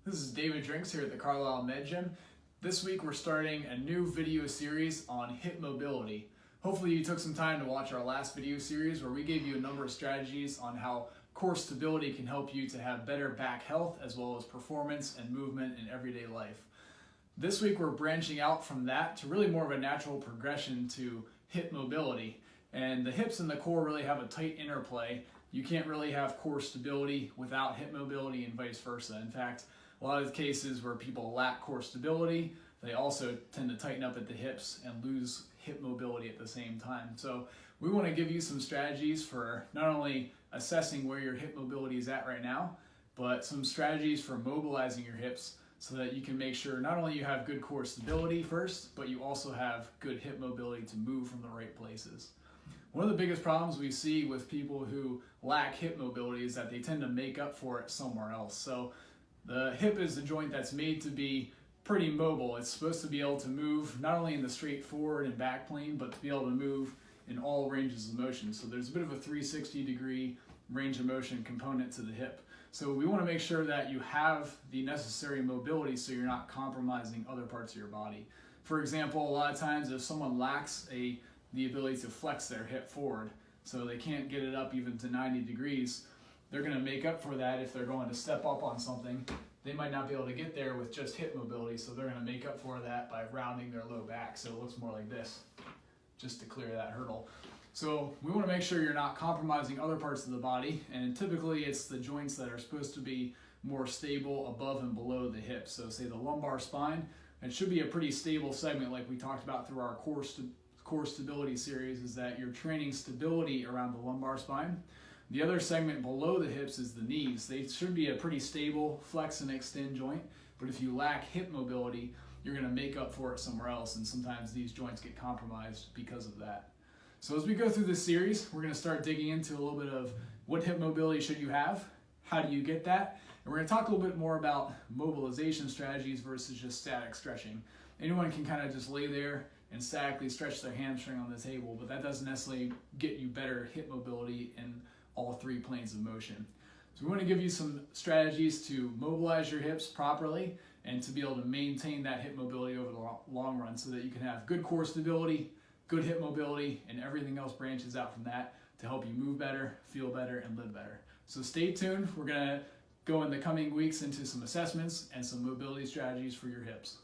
This is David Drinks here at the Carlisle Med Gym. This week we're starting a new video series on hip mobility. Hopefully you took some time to watch our last video series where we gave you a number of strategies on how core stability can help you to have better back health as well as performance and movement in everyday life. This week we're branching out from that to really more of a natural progression to hip mobility. And the hips and the core really have a tight interplay. You can't really have core stability without hip mobility and vice versa. In fact, a lot of the cases where people lack core stability, they also tend to tighten up at the hips and lose hip mobility at the same time. So we want to give you some strategies for not only assessing where your hip mobility is at right now, but some strategies for mobilizing your hips so that you can make sure not only you have good core stability first, but you also have good hip mobility to move from the right places. One of the biggest problems we see with people who lack hip mobility is that they tend to make up for it somewhere else. So the hip is the joint that's made to be pretty mobile. It's supposed to be able to move not only in the straight forward and back plane, but to be able to move in all ranges of motion. So there's a bit of a 360-degree range of motion component to the hip. So we want to make sure that you have the necessary mobility so you're not compromising other parts of your body. For example, a lot of times if someone lacks the ability to flex their hip forward, so they can't get it up even to 90 degrees, they're going to make up for that if they're going to step up on something. They might not be able to get there with just hip mobility, so they're going to make up for that by rounding their low back so it looks more like this, just to clear that hurdle. So we want to make sure you're not compromising other parts of the body, and typically it's the joints that are supposed to be more stable above and below the hips. So say the lumbar spine, it should be a pretty stable segment like we talked about through our core stability series, is that you're training stability around the lumbar spine. The other segment below the hips is the knees. They should be a pretty stable flex and extend joint, but if you lack hip mobility, you're going to make up for it somewhere else, and sometimes these joints get compromised because of that. So as we go through this series, we're going to start digging into a little bit of what hip mobility should you have, how do you get that, and we're going to talk a little bit more about mobilization strategies versus just static stretching. Anyone can kind of just lay there and statically stretch their hamstring on the table, but that doesn't necessarily get you better hip mobility in all three planes of motion. So we want to give you some strategies to mobilize your hips properly and to be able to maintain that hip mobility over the long run so that you can have good core stability, good hip mobility, and everything else branches out from that to help you move better, feel better, and live better. So stay tuned. We're going to go in the coming weeks into some assessments and some mobility strategies for your hips.